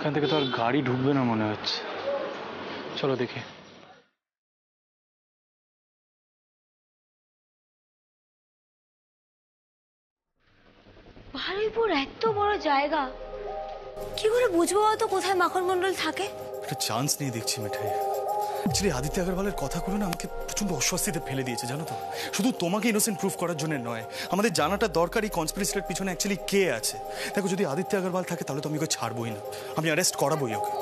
এখান থেকে তো আর গাড়ি ঢুকবে না মনে হচ্ছে। চলো দেখি। ভারীপুর এত বড় জায়গা, কি করে বুঝবো তো কোথায় মাখন মন্ডল থাকে? একটা চান্স নিয়ে দেখছি মিঠাই। অ্যাকচুয়ালি আদিত্য আগরওয়ালের কথাগুলো না আমাকে প্রচন্ড অস্বস্তিতে ফেলে দিয়েছে, জানো তো। শুধু তোমাকে ইনোসেন্ট প্রুফ করার জন্য নয়, আমাদের জানাটা দরকার এই কনস্পিরেসির পিছনে অ্যাকচুয়ালি কে আছে। দেখো, যদি আদিত্য আগরওয়াল থাকে তাহলে তো আমি ওকে ছাড়বই না, আমি অ্যারেস্ট করাবোই ওকে।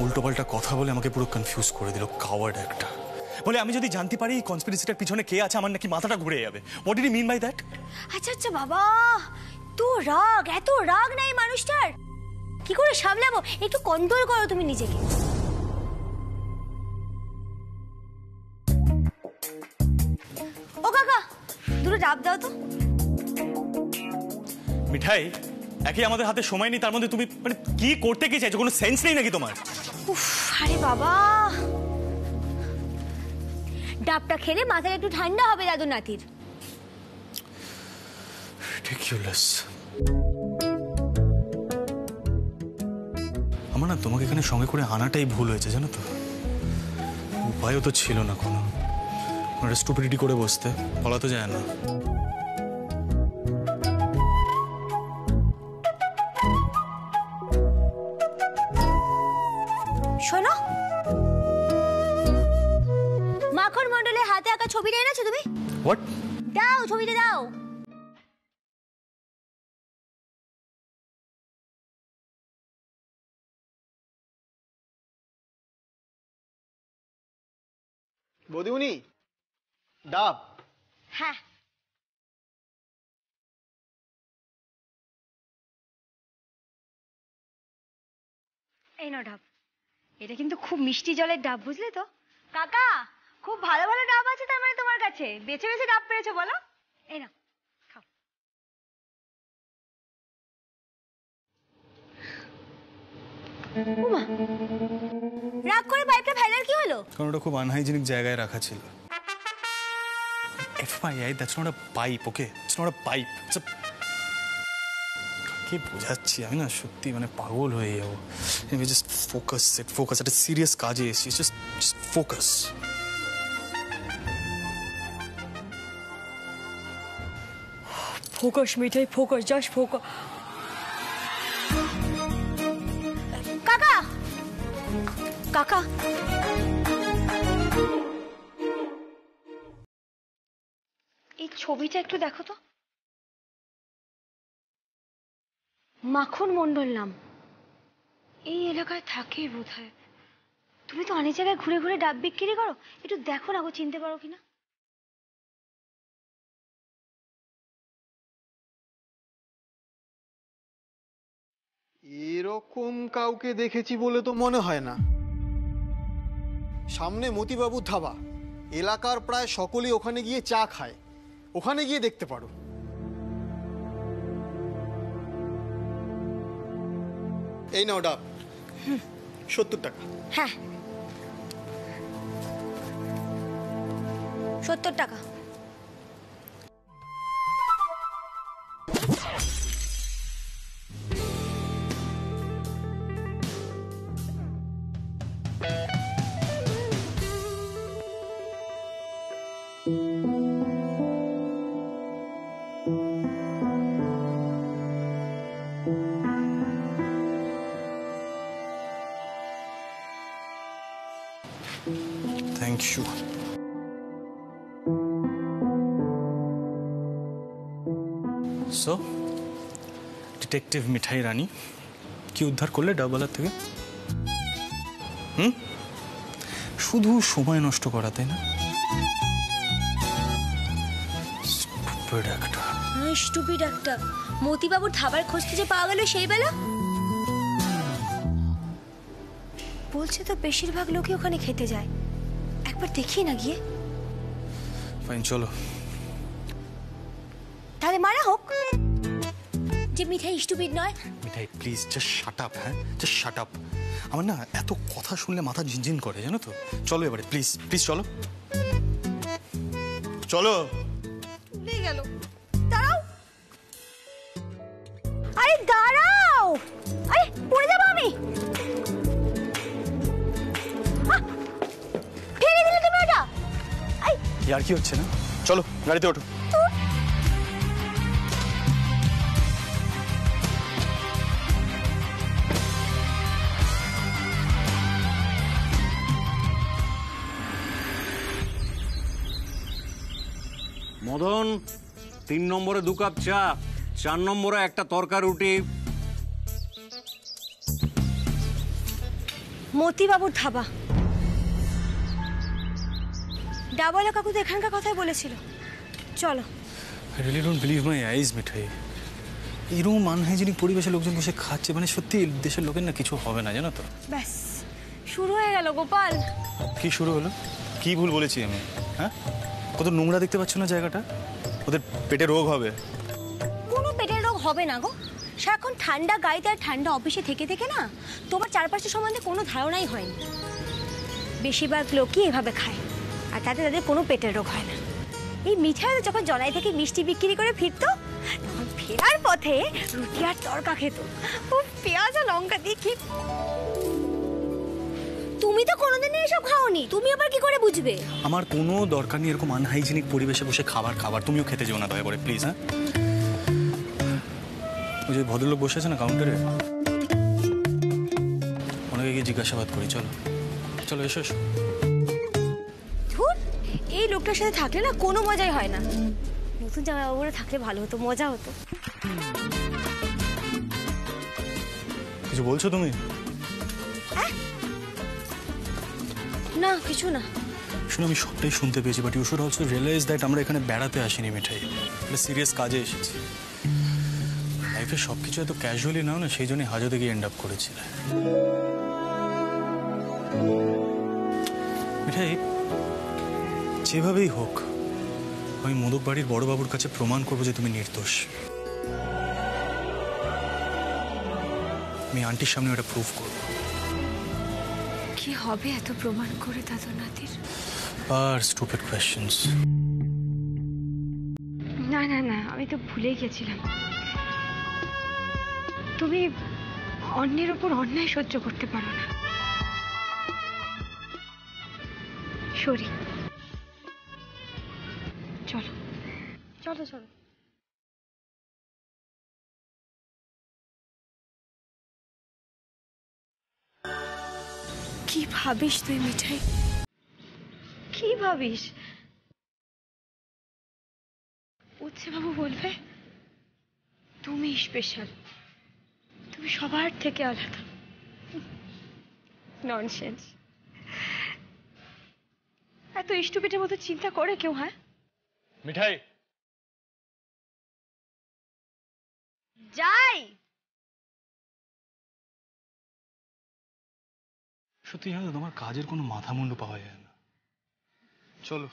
উল্টোপাল্টা কথা বলে আমাকে পুরো কনফিউজ করে দিল, কাওয়ার্ড একটা। বলে আমি যদি জানতে পারি এই কনস্পিরেসিটার পিছনে কে আছে, আমার নাকি মাথাটা ঘুরে যাবে। What did you mean by that? আচ্ছা আচ্ছা বাবা, তো রাগ, এত রাগ নাই মানুষটার, কি করে সামলাবো? একটু কন্ট্রোল করো তুমি নিজেকে। ও কাকা, দুটো ডাব দাও তো। মিঠাই, একই আমাদের হাতে সময় নেই, তার মধ্যে তুমি মানে কি করতে কি চাইছো? কোনো সেন্স নেই নাকি তোমার? উফ, আরে বাবা, ডাবটা খেলে মাথাটা একটু ঠান্ডা হবে দাদু নাতির। রিডিকুলাস। আমার না তোমাকে এখানে সঙ্গে করে আনাটাই ভুল হয়েছে, জানো তো। উপায়ও তো ছিল না কোনো, স্টুপিডিটি করে বসতে, বলা তো যায় না। শোনো, মাখন মন্ডলের হাতে আঁকা ছবিটা এনেছো তুমি? হোয়াট? দাও, ছবিটা দাও। বৌদিমণি, ডাব। হ্যাঁ, এই নাও ডাব। এটা কিন্তু খুব মিষ্টি জলের ডাব, বুঝলে তো? কাকা, খুব ভালো ভালো ডাব আছে তার মানে তোমার কাছে। বেছে বেছে ডাব পেয়েছো বলো। এই নাও, খাও। উমা, রাগ করে পাইপটা ফেলার কি হলো? কারণ ওটা খুব আনহাইজেনিক জায়গায় রাখা ছিল। FYI, that's not a pipe, okay? It's not a pipe. It's a... কি বোঝাচ্ছি আমি না, সত্যি মানে পাগল হয়ে যাবো। Just focus, focus. একটা সিরিয়াস কাজে এসেছি, জাস্ট ফোকাস। ফোকাস মিঠাই, ফোকাস, জাস্ট ফোকাস। কাকা, কাকা, এই ছবিটা একটু দেখো তো। মাখন মন্ডল নাম, এই এলাকায় থাকে বোধহয়। তুমি তো অনেক জায়গায় ঘুরে ঘুরে ডাব বিক্রি করো, একটু দেখো না গো, চিনতে পারো কিনা। এরকম কাউকে দেখেছি বলে তো মনে হয় না। সামনে মতিবাবুর ধাবা, এলাকার প্রায় সকলেই ওখানে গিয়ে চা খায়, ওখানে গিয়ে দেখতে পারো। এই নাও ডাব, 70 টাকা। হ্যাঁ, 70 টাকা। Thank you. So detective Mithai Rani, কি উদ্ধার করলে ডাবওয়ালার থেকে? শুধু সময় নষ্ট করা, তাই না? স্টুপিড একটা। মতিবাবুর ধাবার খোঁজতে যে পাওয়া গেল সেই বেলা। বলছে তো বেশিরভাগ লোকই ওখানে খেতে যায়, একবার দেখি না গিয়ে। ফাইন, চলো। তাহলে মারা হোক, যে মিঠাই স্টুপিড নয়। মিঠাই প্লিজ জাস্ট শাট আপ। হ্যাঁ, জাস্ট শাট আপ। আমার না এত কথা শুনলে মাথা ঝিনঝিন করে, জানো তো। চলো এবারে, প্লিজ প্লিজ চলো চলো। ভুলে গেল। দাঁড়াও, আরে দাঁড়াও, আরে পড়ে যাবো আমি। আর কি হচ্ছে না? চলো গাড়িতে ওঠো। মদন, 3 নম্বরে 2 কাপ চা, 4 নম্বরে একটা তরকা রুটি। মতিবাবুর ধাবা। ডাবলা কাকু তো এখানকার কথাই বলেছিল। চলো। I really don't believe my eyes, মিঠাই। এরকম আনহাইজেনিক পরিবেশে লোকজন বসে খাচ্ছে, মানে সত্যি দেশের লোকের না কিছু হবে না, জানো তো। ব্যাস শুরু হয়ে গেল গোপাল। কি শুরু হলো? কি ভুল বলেছি আমি? হ্যাঁ, কত নোংরা দেখতে পাচ্ছ না জায়গাটা? ওদের পেটে রোগ হবে। কোনো পেটের রোগ হবে না গো। সারাক্ষণ ঠান্ডা গাড়িতে আর ঠান্ডা অফিসে থেকে থেকে না তোমার চারপাশের সম্বন্ধে কোনো ধারণাই হয়নি। বেশিরভাগ লোকই এভাবে খায় আর তাতে তাদের কোনো পেটের রোগ হয় না। এই মিঠাই যখন জলাই থেকে মিষ্টি বিক্রি করে ফিরতো, তখন ফেরার পথে রুটি আর তরকা খেত। ও পেঁয়াজ আর লঙ্কা দিয়ে কি। তুমি তো কোনোদিনই এসব খাওনি, তুমি আবার কি করে বুঝবে? আমার কোনো দরকার নেই এরকম আনহাইজেনিক পরিবেশে বসে খাবার। তুমিও খেতে যেও না দয়া করে প্লিজ। হ্যাঁ, ওই যে ভদ্রলোক বসে আছে না কাউন্টারে, ওনাকে গিয়ে জিজ্ঞাসাবাদ করি। চলো চলো, এসো এসো। ধুর, এই লোকটার সাথে থাকলে না কোনো মজাই হয় না। নতুন জামাইবাবুরা থাকলে ভালো হতো, মজা হতো। কিছু বলছো তুমি? না কিছু না। শুনে আমি সবটাই শুনতে পেয়েছি, but you should also realize that আমরা এখানে বেড়াতে আসিনি মিঠাই, আমরা সিরিয়াস কাজে এসেছি। লাইফে সব কিছু এত ক্যাজুয়ালি নাও না, সেই জন্যই হাজতে গিয়ে এন্ড আপ করেছিলে। মিঠাই, যেভাবেই হোক আমি মোদক বাড়ির বড়বাবুর কাছে প্রমাণ করবো যে তুমি নির্দোষ। আমি আন্টির সামনে ওটা প্রুভ করবো। কি হবে এত প্রমাণ করে দাদু নাতির? আর স্টুপিড কোয়েশ্চেনস। না না না, আমি তো ভুলেই গেছিলাম। তুমি অন্যের উপর অন্যায় সহ্য করতে পারো না। সরি। চলো চলো চলো। কি ভাবিস তুই মিঠাই? কি ভাবিস? উৎসে বাবু বলবে তুমি স্পেশাল, তুমি সবার থেকে আলাদা। ননসেন্স। এত স্টুপিডের মতো চিন্তা করে কেউ? হ্যাঁ মিঠাই, যাই। সত্যি জানো তো, তোমার কাজের কোনো মাথা মুন্ডু পাওয়া যায় না। চলো।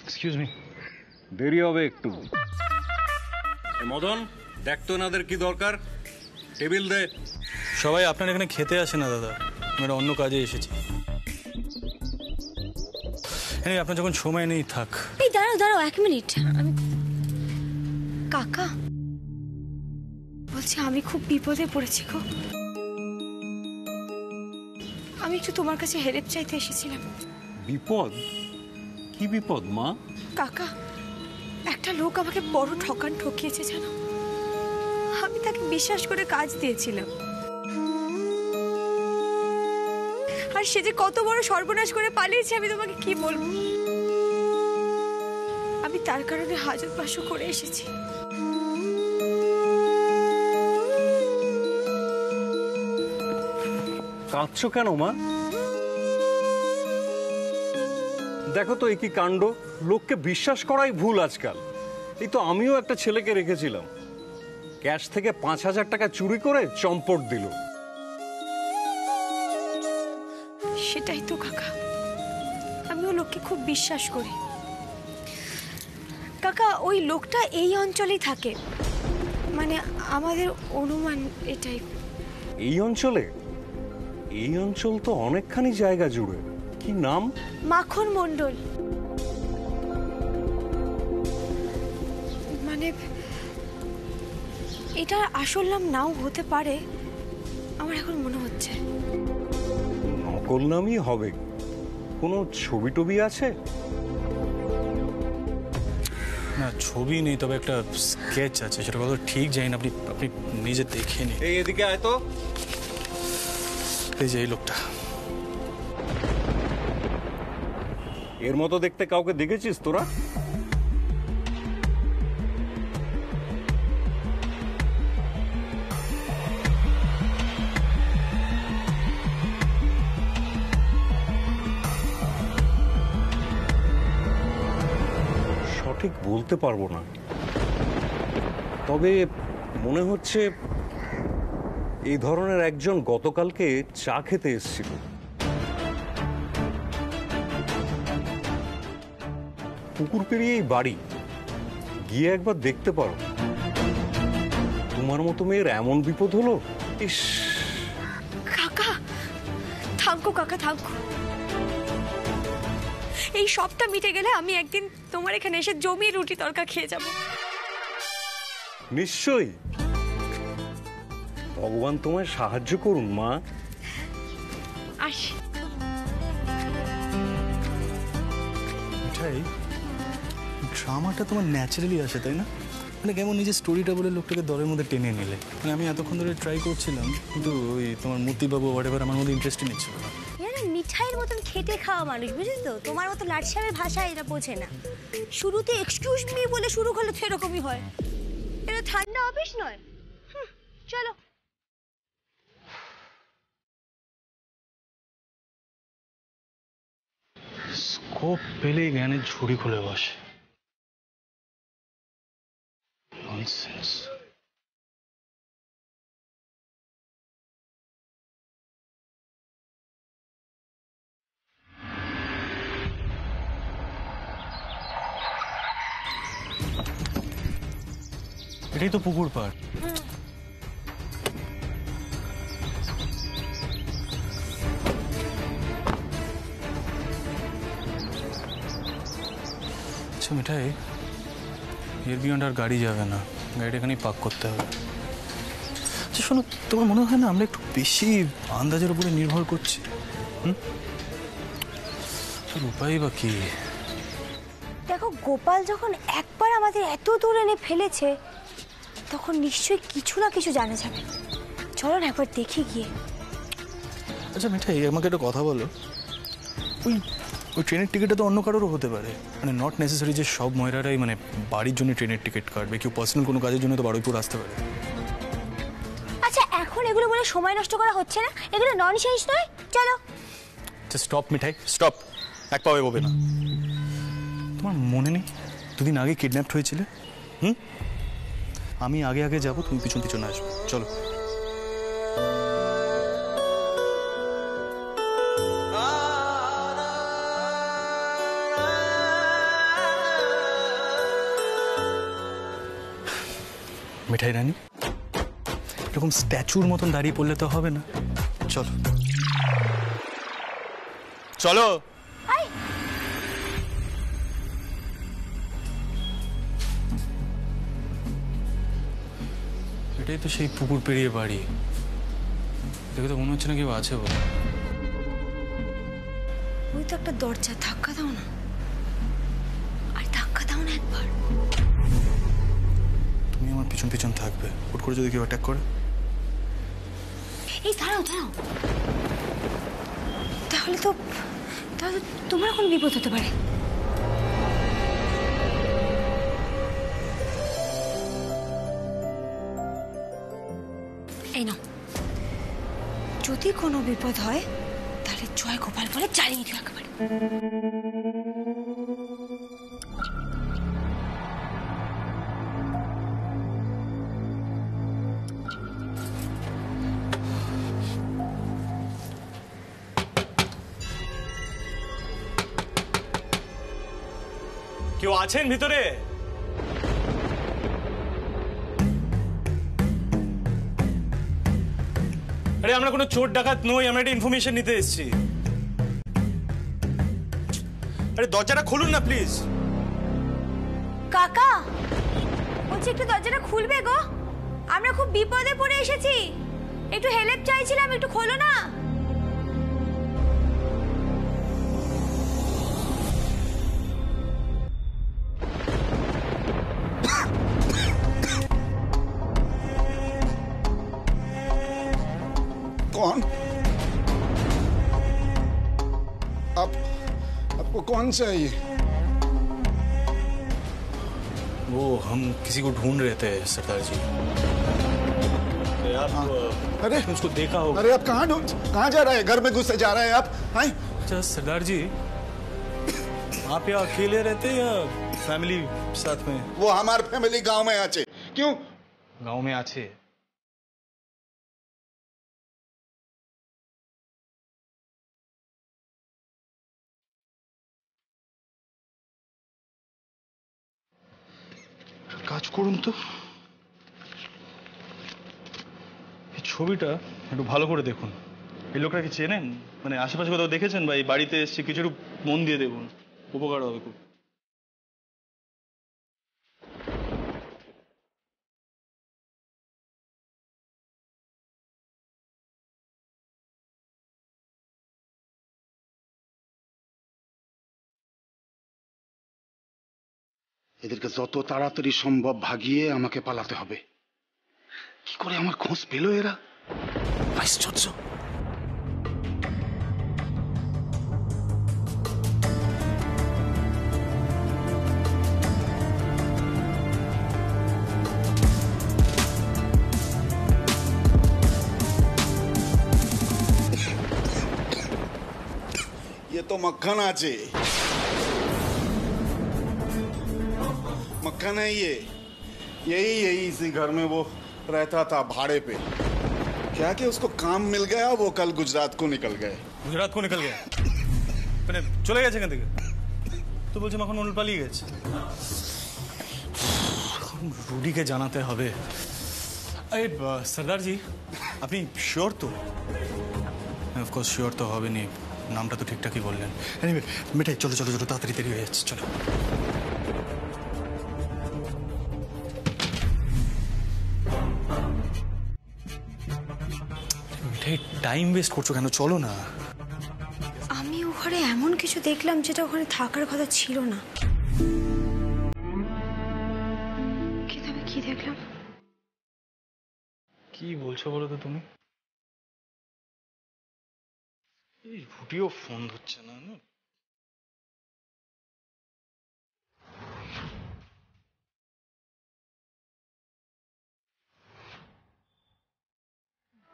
Excuse me. দেরি হবে একটু। মদন, দেখ তো এনাদের কি দরকার, টেবিল দে। সবাই আপনার এখানে খেতে আসে না দাদা, আমরা অন্য কাজে এসেছি। আপনার যখন সময় নেই থাক। এই দাঁড়াও দাঁড়াও 1 মিনিট। আমি কাকা বলছি, আমি খুব বিপদে পড়েছি গো। আমি একটু তোমার কাছে হেল্প চাইতে এসেছিলাম। বিপদ? কি বিপদ মা? কাকা, একটা লোক আমাকে বড় ঠকান ঠকিয়েছে জানো। আমি তাকে বিশ্বাস করে কাজ দিয়েছিলাম, আর সে যে কত বড় সর্বনাশ করে পালিয়েছে আমি তোমাকে কি বলবো। আমি তার কারণে হাজত বাস করে এসেছি। কাঁদছো কেন মা? দেখো তো, এই কি কাণ্ড! লোককে বিশ্বাস করাই ভুল আজকাল। এই তো আমিও একটা ছেলেকে রেখেছিলাম, ক্যাশ থেকে 5,000 টাকা চুরি করে চম্পট দিল। সেটাই তো কাকা, আমিও লোককে খুব বিশ্বাস করি। কাকা, ওই লোকটা এই অঞ্চলেই থাকে, মানে আমাদের অনুমান এটাই। এই অঞ্চলে? এই অঞ্চল তো অনেকখানি জায়গা জুড়ে। কি নাম? মাখন মণ্ডল। মানে এটা আসল নাম নাও হতে পারে, আমার এখন মনে হচ্ছে। নকল নামই হবে। কোনো ছবি টবি আছে? না, ছবি নেই, তবে একটা স্কেচ আছে, সেটা কত ঠিক জানি না, আপনি আপনি নিজে দেখে নিন। এই এদিকে আয় তো। এই যে এই লোকটা। এর মতো দেখতে কাউকে দেখেছিস তোরা? সঠিক বলতে পারবো না, তবে মনে হচ্ছে এই ধরনের একজন গতকালকে চা খেতে এসেছিল। পুকুর পেরিয়েই বাড়ি, গিয়ে একবার দেখতে পারো। তোমার মতো মেয়ের এমন বিপদ হলো। ইস, কাকা থাকো, কাকা থাকো। এই সবটা মিটে গেলে আমি একদিন তোমার এখানে এসে জমিয়ে রুটি তরকা খেয়ে যাব। নিশ্চয়ই। ভগবান তোমায় সাহায্য করুন মা। আসি। মিঠাই, ড্রামাটা তোমার ন্যাচারালি আসে, তাই না? মানে কেমন নিজের স্টোরিটা বলে লোকটাকে দরের মধ্যে টেনে নিলে। মানে আমি এতক্ষণ ধরে ট্রাই করছিলাম, কিন্তু ওই তোমার মূর্তিবাবু হোয়াটএভার আমার মধ্যে ইন্টারেস্টই নিচ্ছিল না। এরা মিঠাইয়ের মতন খেটে খাওয়া মানুষ, বুঝলি তো? তোমার মতো লাটসামের ভাষা এরা বোঝে না। শুরুতে এক্সকিউজ মি বলে শুরু করলে তো এরকমই হয়। এটা ঠান্ডা অফিস নয়। চলো। স্কোপ পেলেই জ্ঞানের ঝুড়ি খুলে বসে। ননসেন্স। এটাই তো পুকুর পাড়। আচ্ছা মিঠাই, এর বিয়ন্ড আর গাড়ি যাবে না, গাড়িটা এখানেই পার্ক করতে হবে। আচ্ছা শোনো, তোমার মনে হয় না আমরা একটু বেশি আন্দাজের উপরে নির্ভর করছি? আর উপায় বা কি? দেখো, গোপাল যখন একবার আমাদের এত দূর এনে ফেলেছে, তখন নিশ্চয়ই কিছু না কিছু জানা যাবে। চলো না একবার দেখি গিয়ে। আচ্ছা মিঠাই, আমাকে একটা কথা বলো, ওই ওই ট্রেনের টিকিটটা তো অন্য কারোরও হতে পারে। মানে নট নেসেসারি যে সব মহিলারাই মানে বাড়ির জন্য ট্রেনের টিকিট কাটবে। কেউ পার্সোনাল কোনো কাজের জন্য তো বারুইপুর আসতে পারে। আচ্ছা, এখন এগুলো বলে সময় নষ্ট করা হচ্ছে না? এগুলো ননসেন্স নয়? চলো। স্টপ মিঠাই, স্টপ। এক পাও এগোবে না। তোমার মনে নেই দুদিন আগে কিডন্যাপড হয়েছিলে? আমি আগে আগে যাবো, তুমি পিছন পিছনে আসবে। চলো। মিঠাই রানী, এরকম স্ট্যাচুর মতন দাঁড়িয়ে পড়লে তো হবে না। চলো চলো। এটাই তো সেই পুকুর পেরিয়ে বাড়ি। দেখে তো মনে হচ্ছে না কেউ আছে বলে। ওই তো একটা দরজা, ধাক্কা দাও না। আর ধাক্কা দাও না একবার। তুমি আমার পিছন পিছন থাকবে, হুট করে যদি কেউ অ্যাটাক করে। এই দাঁড়াও দাঁড়াও, তাহলে তো তোমার কোনো বিপদ হতে পারে। এই নাও, যদি কোনো বিপদ হয় তাহলে জয় গোপাল বলে চালিয়ে দিও একেবারে। কেউ আছেন ভিতরে? আরে আমরা কোনো চোর ডাকাত নই, আমরা একটা ইনফরমেশন নিতে এসেছি। আরে দরজাটা খুলুন না প্লিজ। কাকা বলছি, একটু দরজাটা খুলবে গো? আমরা খুব বিপদে পড়ে এসেছি, একটু হেল্প চাইছিলাম, একটু খোলো না। कौन? आपको कौन चाहिए? वो हम किसी को ढूंढ रहे थे सरदार जी। आप अरे उसको देखा होगा। अरे आप कहाँ जा रहे हैं? घर में घुसे जा रहे हैं आप? हैं? अच्छा सरदार जी, आप यहाँ अकेले रहते हैं या फैमिली साथ में? वो हमार फैमिली गांव में आचे। क्यों? गांव में आछे। কাজ করুন তো, এই ছবিটা একটু ভালো করে দেখুন। এই লোকটা কি চেনেন? মানে আশেপাশে কোথাও দেখেছেন বা এই বাড়িতে এসে কিছু একটু মন দিয়ে দেখুন, উপকার হবে খুব। এদেরকে যত তাড়াতাড়ি সম্ভব ভাগিয়ে আমাকে পালাতে হবে। কি করে আমার খোঁজ পেল এরা? আশ্চর্য। ये तो मक्खन आचे। मक्खन है ये। यही इसी घर में वो रहता था भाड़े पे। क्या कि उसको काम मिल गया, वो कल गुजरात को निकल गए। গুজরাট কো নিকল গয়া? মানে চলে গেছে এখান থেকে? তো বলছে এখন অন্য পালিয়ে গেছে। রুডিকে জানাতে হবে। আরে সরদার জি, আপনি শিওর তো? অফকোর্স শিওর তো হবেনি, নামটা তো ঠিকঠাকই বললেন। এনিওয়ে মিঠাই চলো চলো চলো, তাড়াতাড়ি দেরি হয়ে যাচ্ছে, চলো। মিঠাই টাইম ওয়েস্ট করছো কেন? চলো না। আমি ওখানে এমন কিছু দেখলাম যেটা ওখানে থাকার কথা ছিল না। কি দেখলাম? কি বলছো বলো তো তুমি? এই রুটিও ফোন ধরছে না।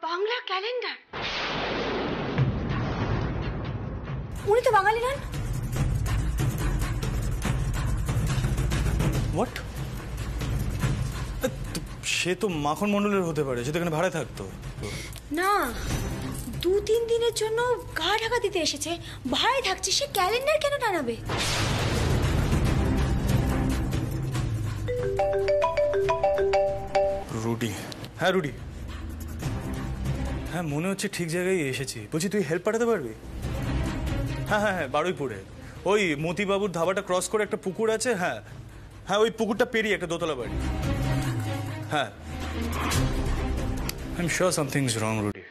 বাংলা ক্যালেন্ডার। উনি তো বাঙালি নন। হোয়াট? সে তো মাখন মণ্ডলের হতে পারে, সে তো এখানে ভাড়া থাকতো। না, 2-3 দিনের জন্য গা ঢাকা দিতে এসেছে, ভাড়ায় থাকছে, সে ক্যালেন্ডার কেন টানাবে? রুডি। হ্যাঁ রুডি, হ্যাঁ মনে হচ্ছে ঠিক জায়গায় এসেছি। বলছি তুই হেল্প পাঠাতে পারবি? হ্যাঁ হ্যাঁ হ্যাঁ, বারুইপুরে ওই মতিবাবুর ধাবাটা ক্রস করে একটা পুকুর আছে। হ্যাঁ হ্যাঁ, ওই পুকুরটা পেরিয়ে একটা দোতলা বাড়ি। হ্যাঁ, I am sure something is wrong Rudy.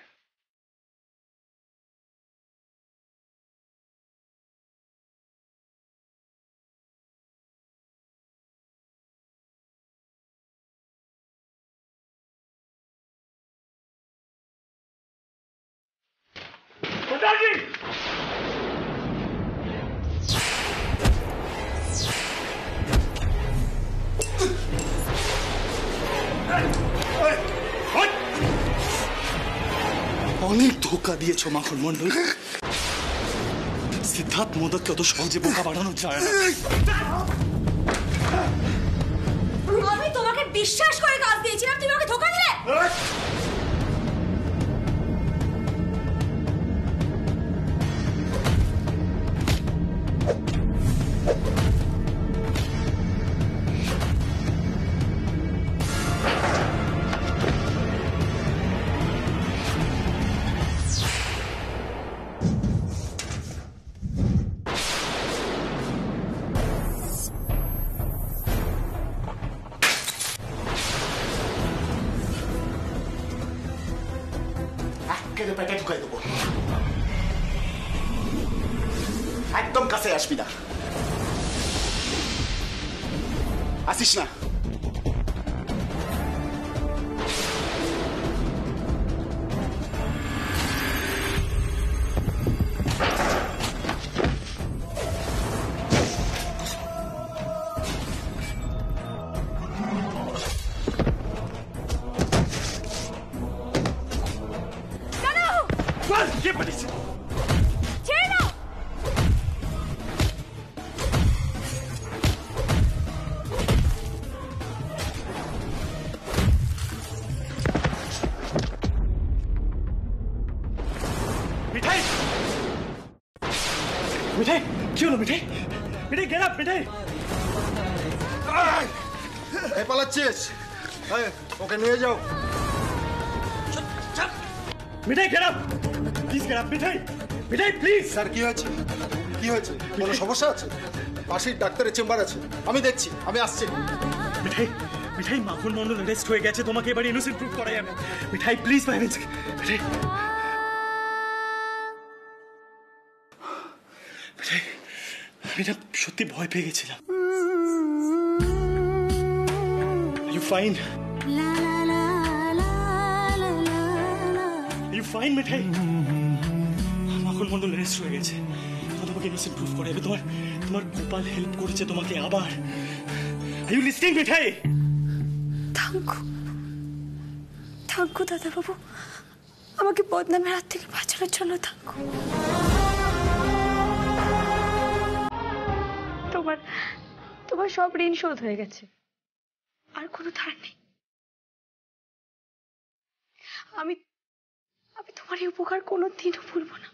অনেক ধোকা দিয়েছো মাখন মন্ডল। সিদ্ধার্থ মোদককে অত সহজে বোকা বানানো যায় না। আমি তোমাকে বিশ্বাস করে কাজ দিয়েছিলাম, তুমি আমাকে ধোকা দিলে। কেটে পেটে ঢুকাই দেবো। একদম কাছে আসবি না, আসিস না। কে পাঠিয়েছে? ছেড়ে দাও। মিঠাই, মিঠাই কি হলো? মিঠাই, মিঠাই গেট আপ। মিঠাই এ পালাচ্ছিস? ওকে নিয়ে যাও। Mithai get up, please get up. Mithai, Mithai please. Sir কি হয়েছে? কি হয়েছে? কোনো সমস্যা আছে? পাশের ডাক্তারের চেম্বার আছে, আমি দেখছি, আমি আসছি। মিঠাই, মিঠাই মাখন মন্ডল অ্যারেস্ট হয়ে গেছে, তোমাকে এবার ইনোসেন্ট প্রুফ করাই আমি। মিঠাই প্লিজ ভাইবেন্স। মিঠাই, মিঠাই আমি না সত্যি ভয় পেয়ে গেছিলাম। You fine? You fine Mithai? Makhan Mondal arrest হয়ে গেছে, তোমাকে ইনোসেন্ট প্রুফ করাবে। তোমার তোমার গোপাল হেল্প করেছে তোমাকে আবার। Are you listening Mithai? Thank you, thank you দাদা বাবু, আমাকে বদনামের হাত থেকে বাঁচানোর জন্য থাঙ্কু। তোমার তোমার সব ঋণ শোধ হয়ে গেছে, আর কোনো ধার নেই। আমি আমি তোমার এই উপকার কোনোদিনও ভুলবো না।